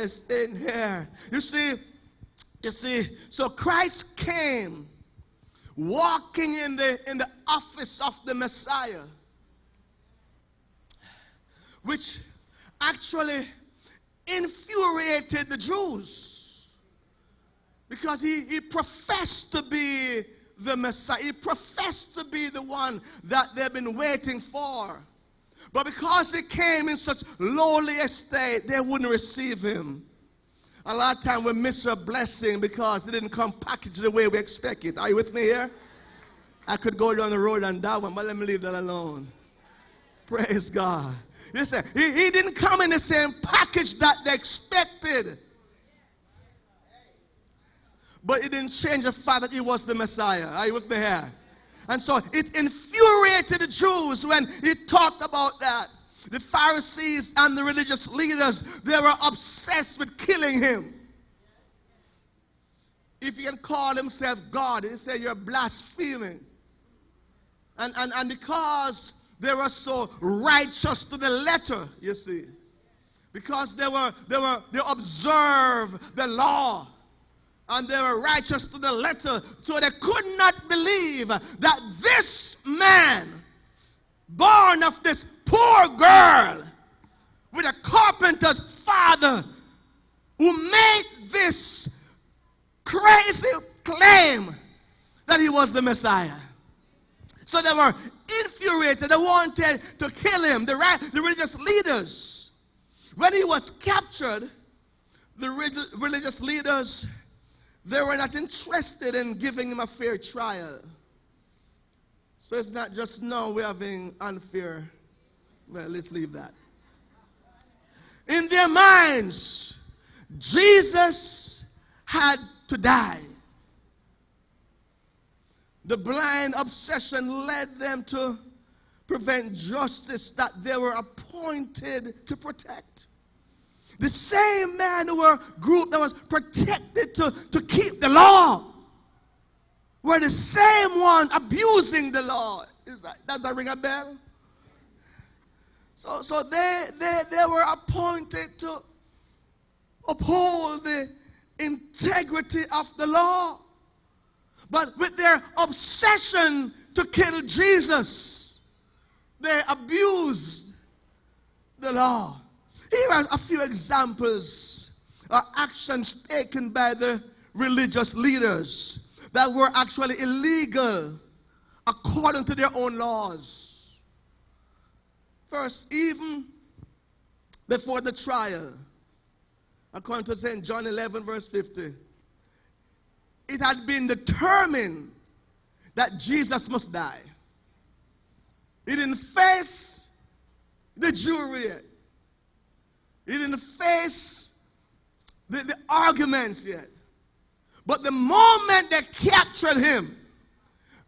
office in here. You see, so Christ came walking in the office of the Messiah, which actually infuriated the Jews, because he professed to be the Messiah. He professed to be the one that they've been waiting for. But because he came in such lowly estate, they wouldn't receive him. A lot of times we miss a blessing because it didn't come packaged the way we expect it. Are you with me here? I could go down the road on that one, but let me leave that alone. Praise God. Listen, he didn't come in the same package that they expected. But it didn't change the fact that he was the Messiah. Are you with me here? And so it infuriated the Jews when he talked about that. The Pharisees and the religious leaders, they were obsessed with killing him. If he can call himself God, he said, you're blaspheming. And because they were so righteous to the letter, you see, because they observed the law, and they were righteous to the letter, so they could not believe that this man, born of this poor girl with a carpenter's father, who made this crazy claim that he was the Messiah. So they were infuriated. They wanted to kill him. The religious leaders, when he was captured, the religious leaders, they were not interested in giving him a fair trial. So it's not just, no, we're having unfair. Well, let's leave that. In their minds, Jesus had to die. The blind obsession led them to prevent justice that they were appointed to protect. The same man who were group that was protected to keep the law were the same one abusing the law. Does that ring a bell? So they were appointed to uphold the integrity of the law. But with their obsession to kill Jesus, they abused the law. Here are a few examples or actions taken by the religious leaders that were actually illegal according to their own laws. First, even before the trial, according to St. John 11, verse 50, it had been determined that Jesus must die. He didn't face the jury yet. He didn't face the arguments yet. But the moment they captured him,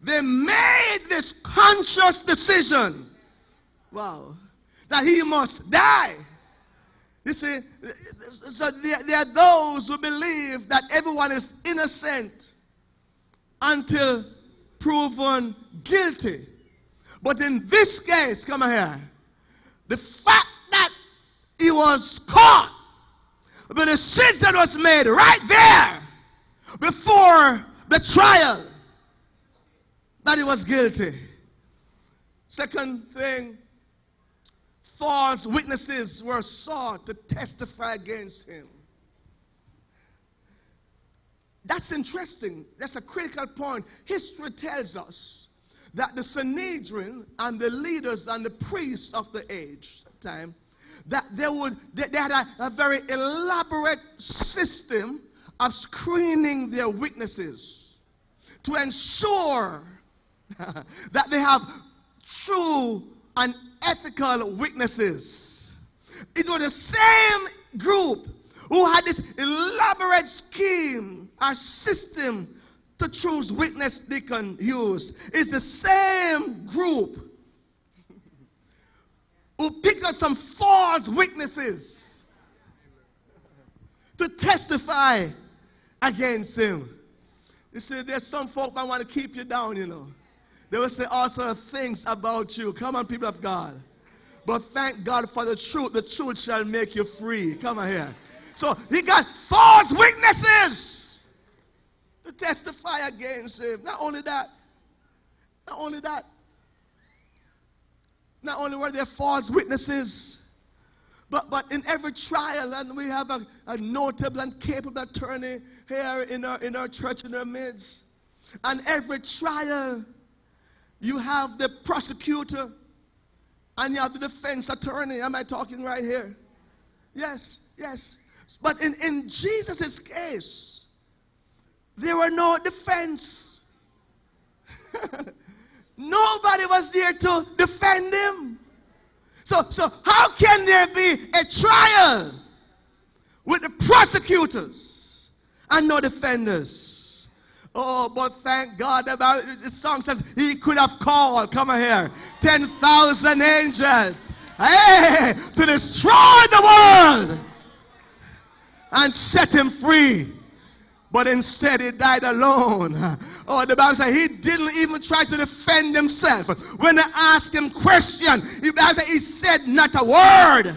they made this conscious decision, wow, that he must die. You see, so there are those who believe that everyone is innocent until proven guilty. But in this case, come here, the fact that he was caught, the decision was made right there before the trial that he was guilty. Second thing, false witnesses were sought to testify against him. That's interesting. That's a critical point. History tells us that the Sanhedrin and the leaders and the priests of the age, time, that they had a very elaborate system of screening their witnesses to ensure that they have true and ethical witnesses. It was the same group who had this elaborate scheme or system to choose witness they can use. It's the same group who picked up some false witnesses to testify against him. You see, there's some folk that want to keep you down, you know. They will say all sorts of things about you. Come on, people of God. But thank God for the truth. The truth shall make you free. Come on here. So he got false witnesses to testify against him. Not only that, not only were there false witnesses, but in every trial, and we have a notable and capable attorney here in our church in our midst. And every trial, you have the prosecutor and you have the defense attorney. Am I talking right here? Yes. But in Jesus' case, there were no defense. Nobody was there to defend him. So how can there be a trial with the prosecutors and no defenders? Oh, but thank God about it. The song says he could have called, come on here, 10,000 angels, hey, to destroy the world and set him free. But instead he died alone. Oh, the Bible says he didn't even try to defend himself. When they asked him questions, he said not a word,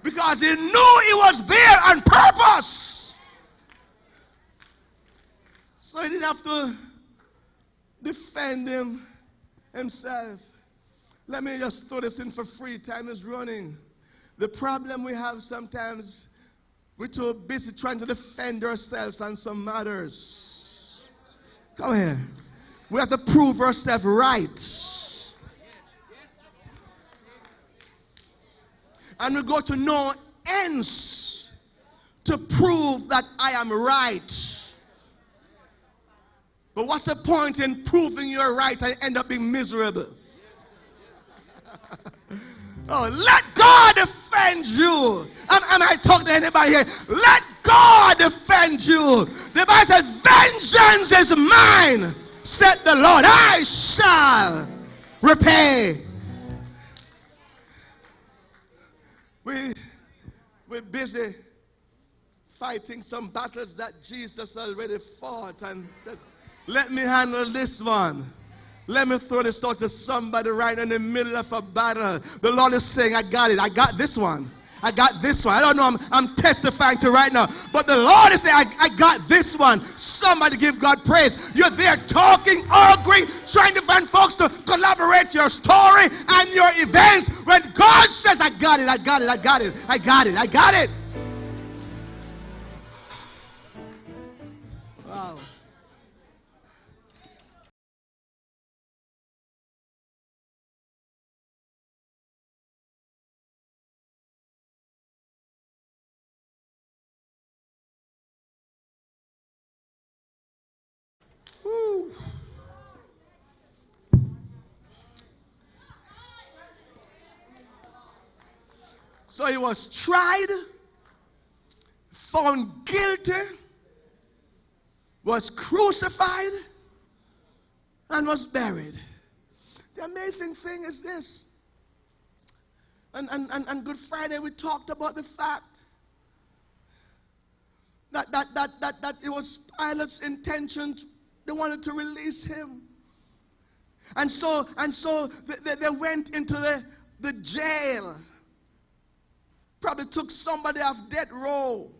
because he knew he was there on purpose. So he didn't have to defend himself. Let me just throw this in for free. Time is running. The problem we have sometimes, we're too busy trying to defend ourselves on some matters. Come here. We have to prove ourselves right. And we go to no ends to prove that I am right. But what's the point in proving you're right and end up being miserable? Oh, let God defend you. Am I talking to anybody here? Let God defend you. The Bible says, vengeance is mine, said the Lord. I shall repay. We're busy fighting some battles that Jesus already fought and says, let me handle this one. Let me throw this out to somebody right in the middle of a battle. The Lord is saying, I got it. I got this one. I got this one. I don't know, I'm testifying to right now. But the Lord is saying, I got this one. Somebody give God praise. You're there talking, arguing, trying to find folks to collaborate your story and your events. When God says, I got it, I got it, I got it, I got it, I got it. Wow. Woo. So he was tried, found guilty, was crucified, and was buried. The amazing thing is this. And Good Friday we talked about the fact that it was Pilate's intention. They wanted to release him. And so they went into the jail. Probably took somebody off death row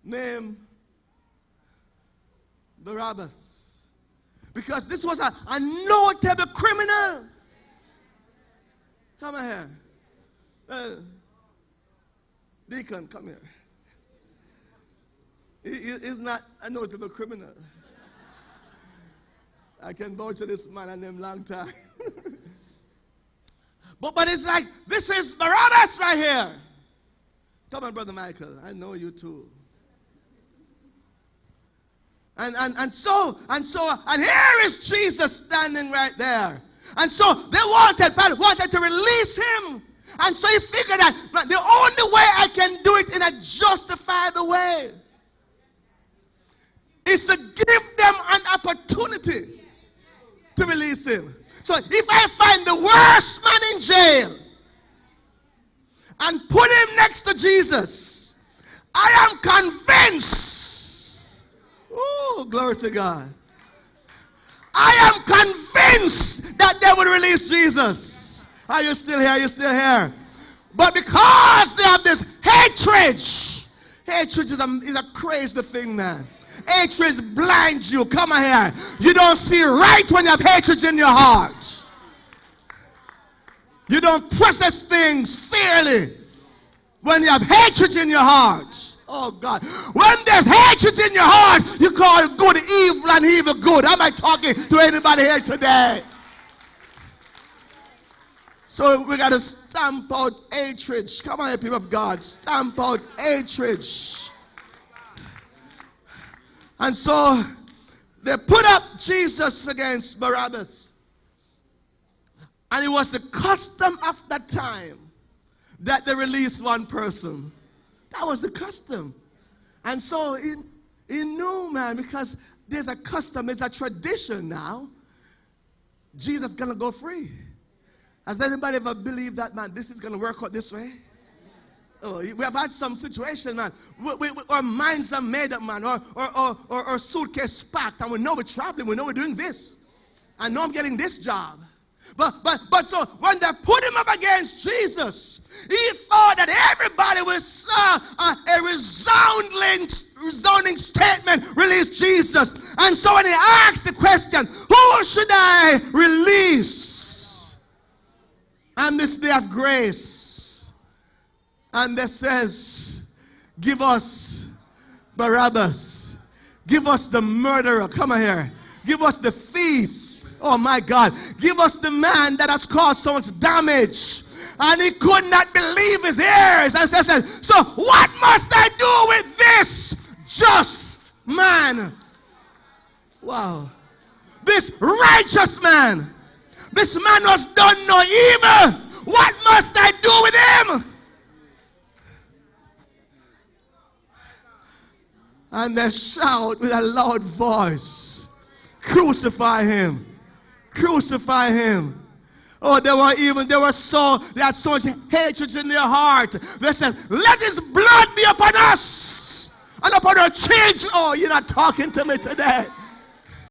named Barabbas. Because this was a notable criminal. Come here. Deacon, come here. He's not a notable criminal. I can vouch to this man and him long time. But it's like, this is Barabbas right here. Come on, Brother Michael. I know you too. And here is Jesus standing right there. And so they wanted to release him. And so he figured that the only way I can do it in a justified way is to give them an opportunity to release him. So if I find the worst man in jail and put him next to Jesus, I am convinced, oh, glory to God, I am convinced that they will release Jesus. Are you still here? Are you still here? But because they have the hatred. Hatred is a crazy thing, man. Hatred blinds you. Come on here. You don't see right when you have hatred in your heart. You don't process things fairly when you have hatred in your heart. Oh God. When there's hatred in your heart, you call good evil and evil good. Am I talking to anybody here today? So we got to stamp out hatred. Come on, people of God. Stamp out hatred. And so they put up Jesus against Barabbas. And it was the custom of that time that they released one person. That was the custom. And so he knew, man, because there's a custom, there's a tradition now. Jesus is going to go free. Has anybody ever believed that, man, this is going to work out this way? Oh, we have had some situation, man. Our minds are made up, man. Or suitcase packed, and we know we're traveling. We know we're doing this. I know I'm getting this job. But so when they put him up against Jesus, he thought that everybody was a resounding statement, release Jesus. And so when he asked the question, who should I release on this day of grace? And they says, give us Barabbas. Give us the murderer. Come on here. Give us the thief. Oh my God. Give us the man that has caused so much damage. And he could not believe his ears. And says, so what must I do with this just man? Wow. This righteous man. This man was done no evil. What must I do with him? And they shout with a loud voice, crucify him. Crucify him. Oh, they had so much hatred in their heart. They said, let his blood be upon us and upon our children. Oh, you're not talking to me today.